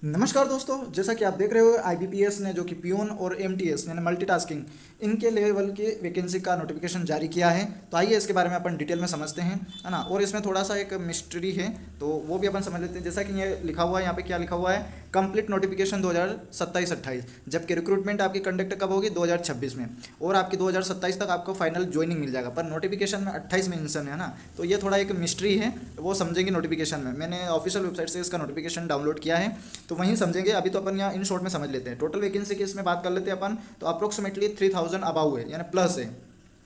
नमस्कार दोस्तों, जैसा कि आप देख रहे हो आईबीपीएस ने जो कि पियून और एमटीएस यानी मल्टीटास्किंग इनके लेवल की वैकेंसी का नोटिफिकेशन जारी किया है। तो आइए इसके बारे में अपन डिटेल में समझते हैं, है ना। और इसमें थोड़ा सा एक मिस्ट्री है, तो वो भी अपन समझ लेते हैं। जैसा कि ये लिखा हुआ है, यहाँ पे क्या लिखा हुआ है, कंप्लीट नोटिफिकेशन 2027-28, जबकि रिक्रूटमेंट आपकी कंडक्ट कब होगी 2026 में, और आपकी 2027 तक आपको फाइनल ज्वाइनिंग मिल जाएगा। पर नोटिफिकेशन में 28 मेंशन है ना, तो ये थोड़ा एक मिस्ट्री है, वो समझेंगे नोटिफिकेशन में। मैंने ऑफिशियल वेबसाइट से इसका नोटिफिकेशन डाउनलोड किया है, तो वहीं समझेंगे। अभी तो अपन यहाँ इन शॉर्ट में समझ लेते हैं। टोटल वैकेंसी की इसमें बात कर लेते हैं अपन, तो अप्रोक्सीमेटली 3000 अबाउ है, यानी प्लस है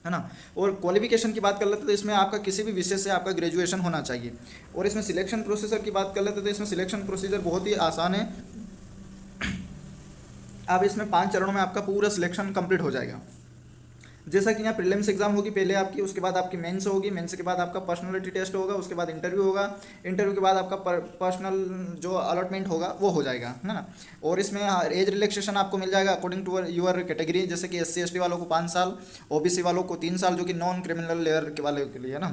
ना। और क्वालिफिकेशन की बात कर लेते हैं, तो इसमें आपका किसी भी विषय से आपका ग्रेजुएशन होना चाहिए। और इसमें सिलेक्शन प्रोसीजर की बात कर लेते हैं, तो इसमें सिलेक्शन प्रोसीजर बहुत ही आसान है। अब इसमें 5 चरणों में आपका पूरा सिलेक्शन कंप्लीट हो जाएगा। जैसा कि यहाँ प्रीलिम्स एग्जाम होगी पहले आपकी, उसके बाद आपकी मेंस होगी, मेंस के बाद आपका पर्सनालिटी टेस्ट होगा, उसके बाद इंटरव्यू होगा, इंटरव्यू के बाद आपका पर्सनल जो अलॉटमेंट होगा वो हो जाएगा, है ना। और इसमें एज रिलैक्सेशन आपको मिल जाएगा अकॉर्डिंग टू यूर कैटेगरी, जैसे कि SC ST वालों को 5 साल, OBC वालों को 3 साल, जो कि नॉन क्रिमिनल लेयर के वाले के लिए, है ना।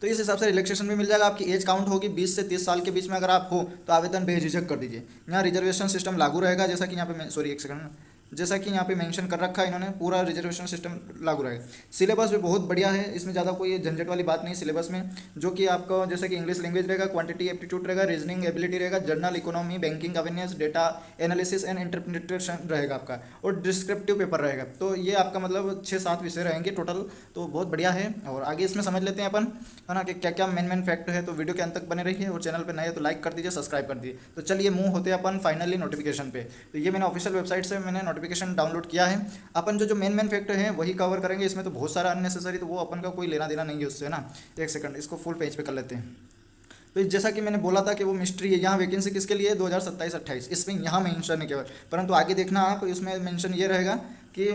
तो इस हिसाब से रिलैक्सेशन भी मिल जाएगा। आपकी एज काउंट होगी 20 से 30 साल के बीच में अगर आप हो, तो आवेदन बेझिझक कर दीजिए। यहाँ रिजर्वेशन सिस्टम लागू रहेगा, जैसा कि यहाँ पे सॉरी एक सेकंड, जैसा कि यहाँ पे मेंशन कर रखा है इन्होंने, पूरा रिजर्वेशन सिस्टम लागू रहेगा। सिलेबस भी बहुत बढ़िया है, इसमें ज़्यादा कोई झंझट वाली बात नहीं सिलेबस में, जो कि आपका जैसे कि इंग्लिश लैंग्वेज रहेगा, क्वांटिटी एप्टीट्यूड रहेगा, रीजनिंग एबिलिटी रहेगा, journal economy, banking awareness, data analysis and interpretation रहेगा आपका, और डिस्क्रिप्टिव पेपर रहेगा। तो ये आपका मतलब 6-7 विषय रहेंगे टोटल, तो बहुत बढ़िया है। और आगे इसमें समझ लेते हैं अपन, है ना, कि क्या क्या मेन फैक्ट है। तो वीडियो के अंत तक बने रहिए, और चैनल पर नए हैं तो लाइक कर दीजिए, सब्सक्राइब कर दीजिए। तो चलिए मूव होते हैं अपन फाइनली नोटिफिकेशन पे। तो ये मैंने ऑफिशियल वेबसाइट से मैंने नोटिफिकेशन डाउनलोड किया है। अपन जो जो मेन फैक्टर है वही कवर करेंगे, इसमें तो बहुत सारा अननेसेसरी, तो वो अपन का कोई लेना देना नहीं है उससे, है ना। एक सेकंड, इसको फुल पेज पे कर लेते हैं। तो जैसा कि मैंने बोला था कि वो मिस्ट्री है, यहाँ वैकेंसी किसके लिए है 2027-28, इसमें यहाँ मेंशन है केवल, परंतु आगे देखना आप, इसमें मेंशन ये रहेगा कि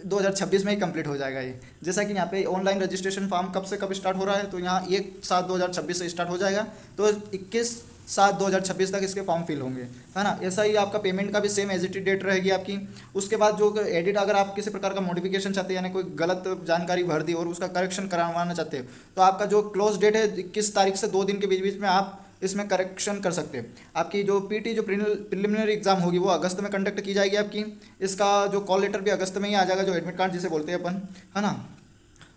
2026 में ही कंप्लीट हो जाएगा ये। जैसा कि यहाँ पे ऑनलाइन रजिस्ट्रेशन फॉर्म कब से कब स्टार्ट हो रहा है, तो यहाँ 1/7/2026 से स्टार्ट हो जाएगा, तो 21/7/2026 तक इसके फॉर्म फिल होंगे, है ना। ऐसा ही आपका पेमेंट का भी सेम एज इट डेट रहेगी आपकी। उसके बाद जो एडिट, अगर आप किसी प्रकार का मॉडिफिकेशन चाहते हैं, यानी कोई गलत जानकारी भर दी और उसका करेक्शन करवाना चाहते हो, तो आपका जो क्लोज डेट है 21 तारीख से 2 दिन के बीच बीच में आप इसमें करेक्शन कर सकते हैं। आपकी जो पीटी जो प्रिलिमिनरी एग्जाम होगी वो अगस्त में कंडक्ट की जाएगी आपकी। इसका जो कॉल लेटर भी अगस्त में ही आ जाएगा, जो एडमिट कार्ड जिसे बोलते हैं अपन, है ना।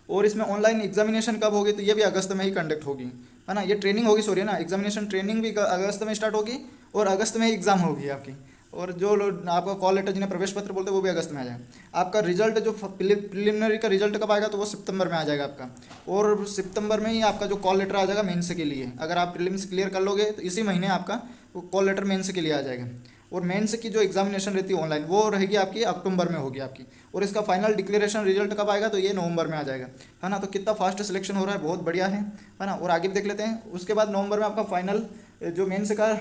और इसमें ऑनलाइन एग्जामिनेशन कब होगी, तो ये भी अगस्त में ही कंडक्ट होगी, है ना। ये ट्रेनिंग होगी, सॉरी ना, एग्जामिनेशन ट्रेनिंग भी अगस्त में स्टार्ट होगी, और अगस्त में ही एग्जाम होगी आपकी। और जो लोग आपका कॉल लेटर जिन्हें प्रवेश पत्र बोलते हैं वो भी अगस्त में आ जाएगा। आपका रिजल्ट जो प्रिलिमिनरी का रिजल्ट कब आएगा, तो वो सितंबर में आ जाएगा आपका। और सितंबर में ही आपका जो कॉल लेटर आ जाएगा मेंस के लिए। अगर आप प्रीलिम्स क्लियर कर लोगे तो इसी महीने आपका वो कॉल लेटर मेंस के लिए आ जाएगा। और मेंस की जो एग्जामिनेशन रहती है ऑनलाइन, वो रहेगी आपकी अक्टूबर में होगी आपकी। और इसका फाइनल डिक्लेरेशन रिजल्ट कब आएगा, तो ये नवंबर में आ जाएगा, है ना। तो कितना फास्ट सिलेक्शन हो रहा है, बहुत बढ़िया है ना। और आगे भी देख लेते हैं। उसके बाद नवंबर में आपका फाइनल जो मेंस का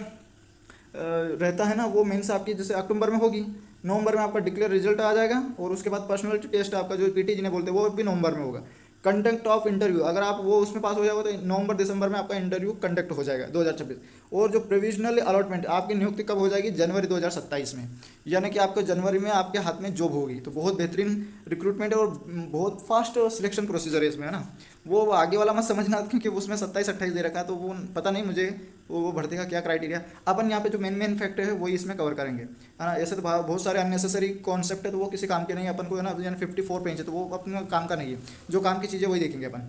रहता है ना, वो मेंस आपकी जैसे अक्टूबर में होगी, नवंबर में आपका डिक्लेयर रिजल्ट आ जाएगा। और उसके बाद पर्सनैलिटी टेस्ट आपका जो पीटी जिन्हें बोलते हैं वो भी नवंबर में होगा। कंडक्ट ऑफ इंटरव्यू, अगर आप वो उसमें पास हो जाओगे तो नवंबर दिसंबर में आपका इंटरव्यू कंडक्ट हो जाएगा 2026। और जो प्रोविजनल अलॉटमेंट आपकी नियुक्ति कब हो जाएगी, जनवरी 2027 में, यानी कि आपको जनवरी में आपके हाथ में जॉब होगी। तो बहुत बेहतरीन रिक्रूटमेंट है, और बहुत फास्ट सिलेक्शन प्रोसीजर है इसमें, है ना। वो आगे वाला मत समझना, क्योंकि उसमें 27-28 दे रखा है, तो वो पता नहीं मुझे वो भर्ती का क्या क्राइटेरिया। अपन यहाँ पे जो मेन फैक्टर है वही इसमें कवर करेंगे, है ना। ऐसे तो बहुत सारे अननेसेसरी कॉन्सेप्ट है, तो वो किसी काम के नहीं अपन को, है ना। यानी 54 पेज है, तो वो अपने काम का नहीं है। जो काम की चीज़ें वही देखेंगे अपन।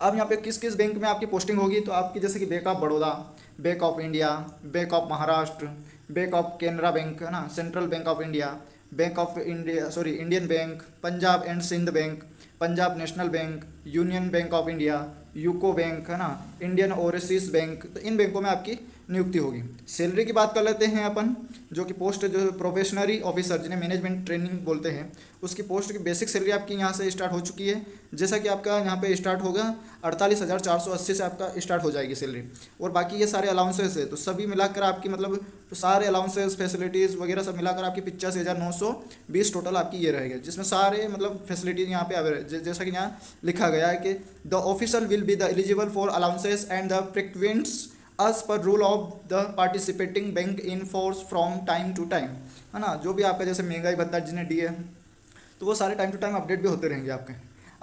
अब यहाँ पे किस किस बैंक में आपकी पोस्टिंग होगी, तो आपकी जैसे कि bank of Baroda, bank of India, bank of Maharashtra, bank of Canara bank, है ना, central bank of India, bank of India sorry Indian bank, Punjab and Sindh bank, Punjab national bank, union bank of India, UCO bank, है ना, Indian overseas bank. तो इन बैंकों में आपकी नियुक्ति होगी। सैलरी की बात कर लेते हैं अपन, जो कि पोस्ट जो प्रोबेशनरी ऑफिसर जिन्हें मैनेजमेंट ट्रेनिंग बोलते हैं, उसकी पोस्ट की बेसिक सैलरी आपकी यहाँ से स्टार्ट हो चुकी है। जैसा कि आपका यहाँ पे स्टार्ट होगा 48,480 से आपका स्टार्ट हो जाएगी सैलरी। और बाकी ये सारे अलाउंसेस है, तो सभी मिलाकर आपकी मतलब तो सारे अलाउंसेस फैसिलिटीज़ वगैरह सब मिलाकर आपकी 85,920 टोटल आपकी ये रहेगा, जिसमें सारे मतलब फैसिलिटीज़ यहाँ पे अवेलेबल। जैसा कि यहाँ लिखा गया है कि the officer will be the eligible for allowances and the frequents as per rule of the participating bank in force from time to time, है ना। जो भी आपका जैसे महंगाई भत्ता जिन्हें डी है, तो वो सारे टाइम टू टाइम अपडेट भी होते रहेंगे आपके।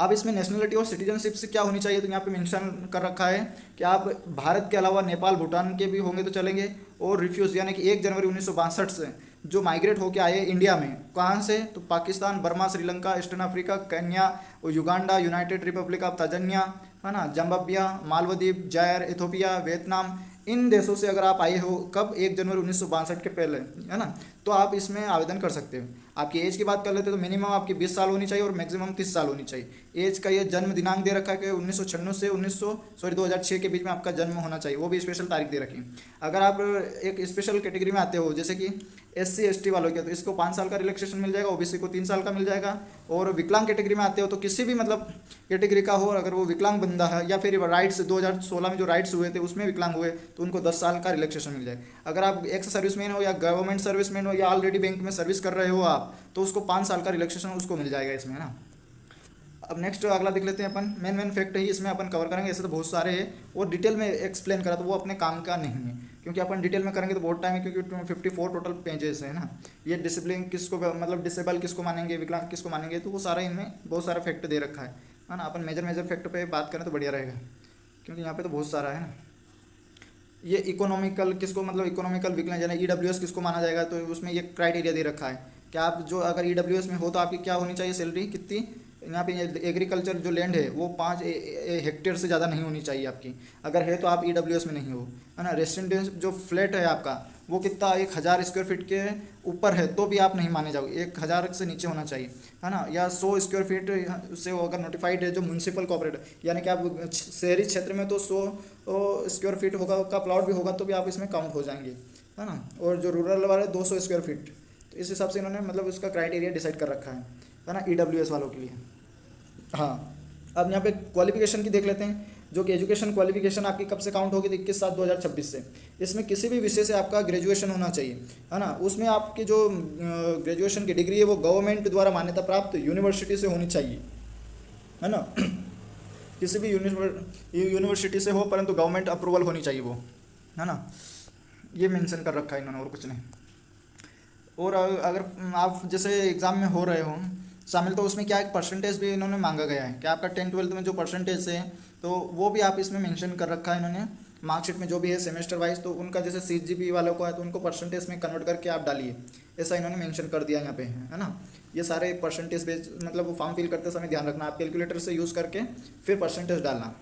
अब इसमें नेशनलिटी और सिटीजनशिप से क्या होनी चाहिए, तो यहाँ पे मेंशन कर रखा है कि आप भारत के अलावा नेपाल भूटान के भी होंगे तो चलेंगे, और रिफ्यूज यानी कि 1 जनवरी 1962 से जो माइग्रेट होके आए इंडिया में, कहाँ से, तो Pakistan, Burma, Sri Lanka, eastern Africa, Kenya, Uganda, United Republic of Tanzania, है ना, जम्बाबिया, मालदीव, जायर, इथोपिया, वियतनाम, इन देशों से अगर आप आए हो कब 1 जनवरी 1962 के पहले, है ना, तो आप इसमें आवेदन कर सकते हो। आपकी एज की बात कर लेते हैं तो मिनिमम आपकी 20 साल होनी चाहिए और मैक्सिमम 30 साल होनी चाहिए। एज का ये जन्म दिनांक दे रखा है कि 1996 से 2006 के बीच में आपका जन्म होना चाहिए, वो भी स्पेशल तारीख दे रखी है। अगर आप एक स्पेशल कैटेगरी में आते हो जैसे कि SC ST वालों के, तो इसको 5 साल का रिलैक्सेशन मिल जाएगा, OBC को 3 साल का मिल जाएगा। और विकलांग कैटेगरी में आते हो तो किसी भी मतलब कैटेगरी का हो, अगर वो विकलांग बंदा है या फिर राइट्स 2016 में जो राइट्स हुए थे उसमें विकलांग हुए तो उनको 10 साल का रिलैक्सेशन मिल जाएगा। अगर आप एक्स सर्विसमैन हो या गवर्नमेंट सर्विसमैन हो या ऑलरेडी बैंक में सर्विस कर रहे हो आप, तो उसको 5 साल का रिलैक्सेशन उसको मिल जाएगा इसमें, है ना। अब नेक्स्ट अगला देख लेते हैं अपन, मेन फैक्ट ही इसमें अपन कवर करेंगे, ऐसे तो बहुत सारे हैं और डिटेल में एक्सप्लेन करा तो वो अपने काम का नहीं है, क्योंकि अपन डिटेल में करेंगे तो बहुत टाइम है, क्योंकि 54 टोटल पेजेस है ना। ये डिसिप्लिन किसको मतलब डिसेबल किसको मानेंगे, विकलांग किसको मानेंगे, तो वो सारा इनमें बहुत सारा फैक्ट दे रखा है ना। अपन मेजर फैक्ट पे बात करें तो बढ़िया रहेगा, क्योंकि यहाँ पे तो बहुत सारा है ना। ये इकोनॉमिकल किसको मतलब इकोनॉमिकल विकलांग यानी EWS किसको माना जाएगा, तो उसमें ये क्राइटेरिया दे रखा है कि आप जो अगर EWS में हो तो आपकी क्या होनी चाहिए सैलरी कितनी। यहाँ पे एग्रीकल्चर जो लैंड है वो 5 हेक्टेयर से ज़्यादा नहीं होनी चाहिए आपकी, अगर है तो आप EWS में नहीं हो, है ना। रेसिडेंस जो फ्लैट है आपका वो कितना 1000 स्क्वायर फीट के ऊपर है तो भी आप नहीं माने जाओगे, 1000 से नीचे होना चाहिए, है ना। या 100 स्क्वायर फीट से अगर नोटिफाइड है जो म्यूनसिपल कॉर्पोरेट यानी कि आप शहरी क्षेत्र में तो 100 स्क्वायर फीट होगा का प्लॉट भी होगा तो भी आप इसमें काउंट हो जाएंगे, है ना। और जो रूरल वाले 200 स्क्वायर फीट, तो इस हिसाब से इन्होंने मतलब उसका क्राइटेरिया डिसाइड कर रखा है ना, EWS वालों के लिए। हाँ, अब यहाँ पे क्वालिफिकेशन की देख लेते हैं, जो कि एजुकेशन क्वालिफिकेशन आपकी कब से काउंट होगी, तो 21/7/2026 से। इसमें किसी भी विषय से आपका ग्रेजुएशन होना चाहिए, है ना। उसमें आपकी जो ग्रेजुएशन की डिग्री है वो गवर्नमेंट द्वारा मान्यता प्राप्त यूनिवर्सिटी से होनी चाहिए, है ना। किसी भी यूनिवर्सिटी से हो परंतु गवर्नमेंट अप्रूवल होनी चाहिए वो, है ना। ये मेंशन कर रखा है इन्होंने और कुछ नहीं। और अगर आप जैसे एग्ज़ाम में हो रहे हो शामिल तो उसमें क्या एक परसेंटेज भी इन्होंने मांगा गया है कि आपका 10th-12th में जो परसेंटेज है तो वो भी आप इसमें मेंशन कर रखा है इन्होंने मार्कशीट में जो भी है सेमेस्टर वाइज, तो उनका जैसे 6 GB वालों को है तो उनको परसेंटेज में कन्वर्ट करके आप डालिए, ऐसा इन्होंने मेंशन कर दिया यहाँ पे, है ना। ये सारे परसेंटेज बेस मतलब वो फॉर्म फिल करते समय ध्यान रखना, आप कैलकुलेटर से यूज़ करके फिर परसेंटेज डालना।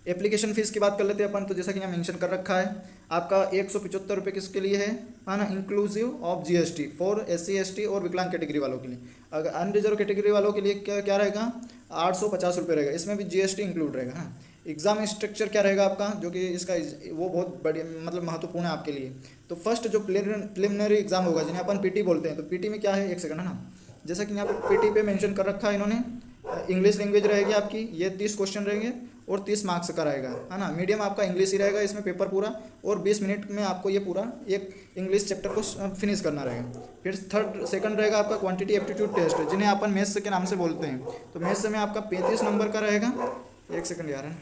एप्लीकेशन फ़ीस की बात कर लेते हैं अपन, तो जैसा कि यहाँ मेंशन कर रखा है आपका 175 रुपये किसके लिए है ना, inclusive of GST for SC ST और विकलांग कैटेगरी वालों के लिए। अगर अनरिजर्व कैटेगरी वालों के लिए क्या रहेगा 850 रुपये रहेगा, इसमें भी GST इंक्लूड रहेगा ना। एग्जाम स्ट्रक्चर क्या रहेगा आपका, जो कि इसका वो बहुत बड़ी मतलब महत्वपूर्ण है आपके लिए। तो फर्स्ट जो प्रिलिमिनरी एग्जाम होगा जिन्हें अपन PT बोलते हैं, तो PT में क्या है, एक सेकंड, है ना। जैसा कि यहाँ पे PT पे मेंशन कर रखा है इन्होंने, इंग्लिश लैंग्वेज रहेगी आपकी, ये 30 क्वेश्चन रहेंगे और 30 मार्क्स का रहेगा, है ना। मीडियम आपका इंग्लिश ही रहेगा इसमें पेपर पूरा, और 20 मिनट में आपको ये पूरा एक इंग्लिश चैप्टर को फिनिश करना रहेगा। फिर सेकंड रहेगा आपका क्वांटिटी एप्टीट्यूड टेस्ट, जिन्हें अपन मैथ्स के नाम से बोलते हैं। तो मैथ्स में आपका 35 नंबर का रहेगा। एक सेकंड यार,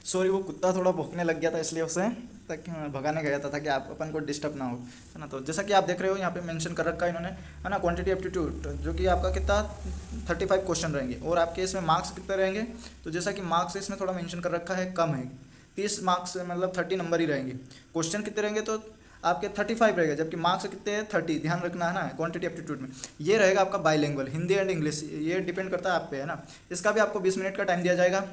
सॉरी वो कुत्ता थोड़ा भौंकने लग गया था इसलिए उसे तक भगाने गया था ताकि आप अपन को डिस्टर्ब ना हो, है ना। तो जैसा कि आप देख रहे हो यहाँ पे मेंशन कर रखा है इन्होंने, है ना, क्वांटिटी एप्टीट्यूड, जो कि आपका कितना 35 क्वेश्चन रहेंगे और आपके इसमें मार्क्स कितने रहेंगे। तो जैसा कि मार्क्स इसमें थोड़ा मेंशन कर रखा है कम है, 30 मार्क्स मतलब 30 नंबर ही रहेंगे। क्वेश्चन कितने रहेंगे तो आपके 35 रहेगा, जबकि मार्क्स कितने हैं 30, ध्यान रखना है ना। क्वांटिटी एप्टीट्यूड में ये रहेगा आपका बाईलिंगुअल, हिंदी एंड इंग्लिश, ये डिपेंड करता है आप पे, है ना। इसका भी आपको 20 मिनट का टाइम दिया जाएगा।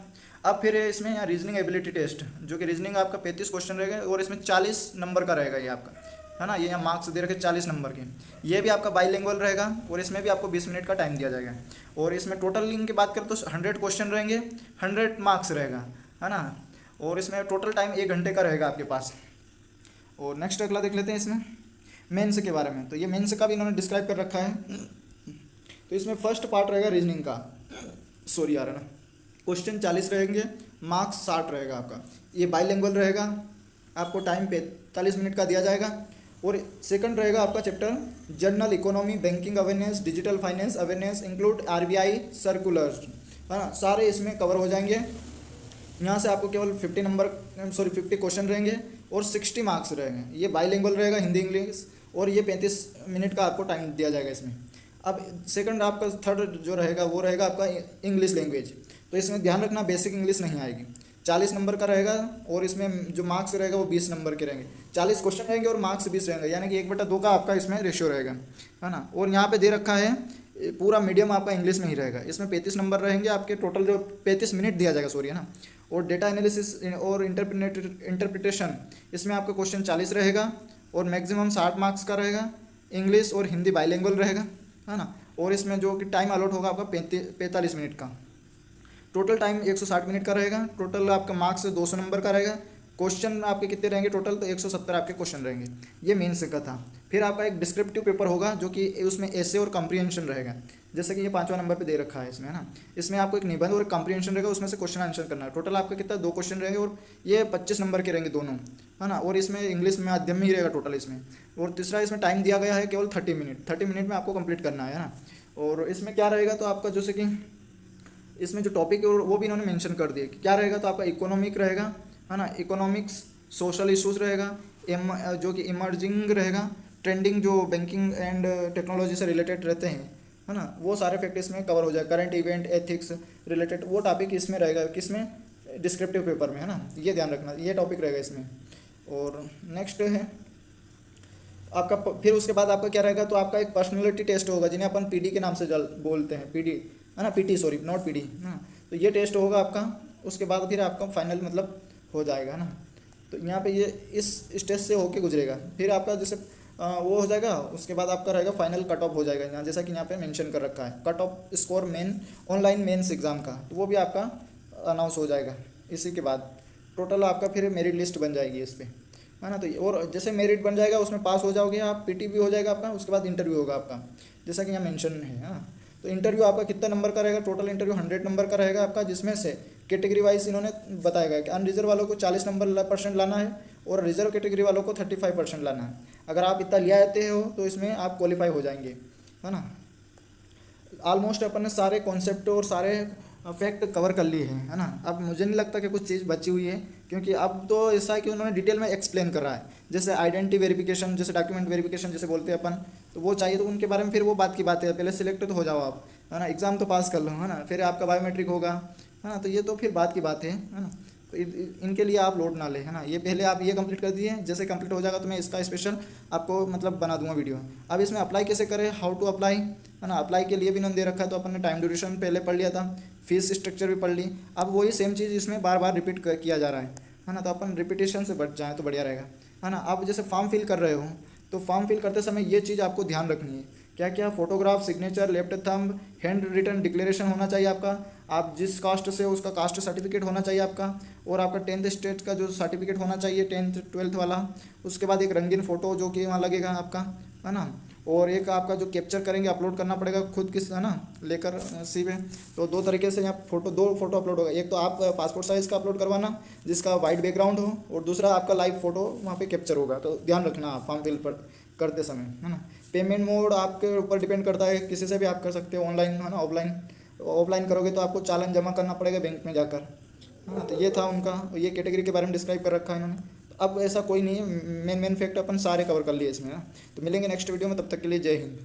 अब फिर इसमें रीजनिंग एबिलिटी टेस्ट, जो कि रीजनिंग आपका 35 क्वेश्चन रहेगा और इसमें 40 नंबर का रहेगा ये आपका, है ना। ये यहाँ मार्क्स दे रखे 40 नंबर के, ये भी आपका बाईलिंगुअल रहेगा और इसमें भी आपको 20 मिनट का टाइम दिया जाएगा। और इसमें टोटल लिंक की बात करें तो 100 क्वेश्चन रहेंगे, 100 मार्क्स रहेगा, है ना। और इसमें टोटल टाइम 1 घंटे का रहेगा आपके पास। और नेक्स्ट अगला देख लेते हैं इसमें मेंस के बारे में। तो ये मेंस का भी इन्होंने डिस्क्राइब कर रखा है। तो इसमें फर्स्ट पार्ट रहेगा रीजनिंग का, सॉरी यार, है ना, क्वेश्चन 40 रहेंगे, मार्क्स 60 रहेगा आपका। ये बाईलिंगुअल रहेगा, आपको टाइम 45 मिनट का दिया जाएगा। और सेकंड रहेगा आपका chapter general economy, banking awareness, digital finance awareness, include RBI circulars, है ना, सारे इसमें कवर हो जाएंगे। यहाँ से आपको केवल 50 क्वेश्चन रहेंगे और 60 मार्क्स रहेंगे। ये बाईलिंगुअल रहेगा, हिंदी इंग्लिश, और ये 35 मिनट का आपको टाइम दिया जाएगा इसमें। अब सेकंड आपका थर्ड जो रहेगा वो रहेगा आपका इंग्लिश लैंग्वेज। तो इसमें ध्यान रखना बेसिक इंग्लिश नहीं आएगी। 40 नंबर का रहेगा और इसमें जो मार्क्स रहेगा वो 20 नंबर के रहेंगे। 40 क्वेश्चन रहेंगे और मार्क्स 20 रहेंगे, यानी कि 1/2 का आपका इसमें रेशियो रहेगा, है ना। और यहाँ पे दे रखा है पूरा मीडियम आपका इंग्लिश में ही रहेगा। इसमें 35 नंबर रहेंगे आपके टोटल, जो 35 मिनट दिया जाएगा, सॉरी, है ना। और डेटा एनालिसिस और इंटरप्रिटेशन, इसमें आपका क्वेश्चन 40 रहेगा और मैक्सिमम 60 मार्क्स का रहेगा। इंग्लिश और हिंदी बाइलिंगुअल रहेगा, है ना। और इसमें जो कि टाइम अलॉट होगा आपका 45 मिनट का। टोटल टाइम 160 मिनट का रहेगा। टोटल आपका मार्क्स 200 नंबर का रहेगा। क्वेश्चन आपके कितने रहेंगे टोटल, तो 170 आपके क्वेश्चन रहेंगे। ये मेंस का था। फिर आपका एक डिस्क्रिप्टिव पेपर होगा जो कि उसमें एसे और कॉम्प्रिहेंशन रहेगा, जैसे कि ये 5वां नंबर पे दे रखा है इसमें, है ना। इसमें आपको एक निबंध और एक कॉम्प्रिहेंशन रहेगा, उसमें से क्वेश्चन आंसर करना है। टोटल आपका कितना 2 क्वेश्चन रहेंगे और ये 25 नंबर के रहेंगे दोनों, है ना। और इसमें इंग्लिश में माध्यम में ही रहेगा टोटल इसमें। और तीसरा इसमें टाइम दिया गया है केवल 30 मिनट में आपको कंप्लीट करना है ना। और इसमें क्या रहेगा, तो आपका जैसे कि इसमें जो टॉपिक है वो भी इन्होंने मेंशन कर दिए कि क्या रहेगा। तो आपका इकोनॉमिक रहेगा, है ना, इकोनॉमिक्स, सोशल इश्यूज रहेगा, जो कि इमर्जिंग रहेगा, ट्रेंडिंग जो बैंकिंग एंड टेक्नोलॉजी से रिलेटेड रहते हैं, है ना, वो सारे फैक्ट इसमें कवर हो जाए। करंट इवेंट, एथिक्स रिलेटेड वो टॉपिक इसमें रहेगा, किसमें, डिस्क्रिप्टिव पेपर में, है ना। ये ध्यान रखना, ये टॉपिक रहेगा इसमें। और नेक्स्ट है आपका फिर उसके बाद आपका क्या रहेगा, तो आपका एक पर्सनैलिटी टेस्ट होगा, जिन्हें अपन पीडी के नाम से बोलते हैं, पीडी, है ना, पीटी, सॉरी, नॉट पीडी, ना। तो ये टेस्ट होगा आपका। उसके बाद फिर आपका फाइनल मतलब हो जाएगा ना। तो यहाँ पे ये इस स्टेज से होके गुजरेगा। फिर आपका जैसे वो हो जाएगा, उसके बाद आपका रहेगा फाइनल कट ऑफ हो जाएगा यहाँ, जैसा कि यहाँ पे मेंशन कर रखा है, cut off score main online mains exam का, तो वो भी आपका अनाउंस हो जाएगा। इसी के बाद टोटल आपका फिर मेरिट लिस्ट बन जाएगी इस पर, है ना। तो और जैसे मेरिट बन जाएगा उसमें पास हो जाओगे आप, पीटी भी हो जाएगा आपका। उसके बाद इंटरव्यू होगा आपका, जैसा कि यहाँ मेंशन है, हाँ। तो इंटरव्यू आपका कितना नंबर का रहेगा, टोटल इंटरव्यू 100 नंबर का रहेगा आपका, जिसमें से कैटेगरी वाइज इन्होंने बताया गया कि अनरिजर्व वालों को 40% लाना है और रिजर्व कैटेगरी वालों को 35% लाना है। अगर आप इतना लिया आते हो तो इसमें आप क्वालिफाई हो जाएंगे, है ना। ऑलमोस्ट अपन ने सारे कॉन्सेप्ट और सारे फैक्ट कवर कर लिए हैं, है ना। अब मुझे नहीं लगता कि कुछ चीज़ बची हुई है, क्योंकि अब तो ऐसा है कि उन्होंने डिटेल में एक्सप्लेन कर रहा है। जैसे आइडेंटिटी वेरिफिकेशन, जैसे डॉक्यूमेंट वेरिफिकेशन जैसे बोलते हैं अपन, तो वो चाहिए, तो उनके बारे में फिर वो बात की बात है। पहले सिलेक्ट तो हो जाओ आप, है ना, एग्ज़ाम तो पास कर लो, है ना, फिर आपका बायोमेट्रिक होगा, है ना। तो ये तो फिर बात की बात है ना। तो इनके लिए आप लोड ना लें, है ना। ये पहले आप ये कंप्लीट कर दिए, जैसे कंप्लीट हो जाएगा तो मैं इसका स्पेशल आपको मतलब बना दूंगा वीडियो। अब इसमें अप्लाई कैसे करें, हाउ टू अप्लाई, है ना। अप्लाई के लिए भी इन्होंने दे रखा है, तो अपन ने टाइम ड्यूरेशन पहले पढ़ लिया था, फीस स्ट्रक्चर भी पढ़ ली। अब वही सेम चीज़ इसमें बार बार रिपीट किया जा रहा है ना। तो अपन रिपीटेशन से बच जाएँ तो बढ़िया रहेगा, है ना। आप जैसे फॉर्म फिल कर रहे हो, तो फॉर्म फिल करते समय ये चीज़ आपको ध्यान रखनी है, क्या क्या, photograph, signature, left thumb, hand written declaration होना चाहिए आपका। आप जिस कास्ट से उसका कास्ट सर्टिफिकेट होना चाहिए आपका। और आपका 10th स्टेट का जो सर्टिफिकेट होना चाहिए, 10th 12th वाला। उसके बाद एक रंगीन फ़ोटो जो कि वहाँ लगेगा आपका, है ना। और एक आपका जो कैप्चर करेंगे अपलोड करना पड़ेगा खुद किस, है ना, लेकर सी पे। तो 2 तरीके से यहाँ दो फोटो अपलोड होगा। एक तो आप पासपोर्ट साइज़ का अपलोड करवाना जिसका वाइट बैकग्राउंड हो, और दूसरा आपका लाइव फोटो वहाँ पे कैप्चर होगा। तो ध्यान रखना आप फॉर्म फिल करते समय, है ना। पेमेंट मोड आपके ऊपर डिपेंड करता है, किसी से भी आप कर सकते हो, ऑनलाइन, है ना, ऑफलाइन करोगे तो आपको चालान जमा करना पड़ेगा बैंक में जाकर, है ना। तो ये था उनका, ये कैटेगरी के बारे में डिस्क्राइब कर रखा है इन्होंने। तो अब ऐसा कोई नहीं है, मेन फैक्ट अपन सारे कवर कर लिए इसमें, ना। तो मिलेंगे नेक्स्ट वीडियो में, तब तक के लिए जय हिंद।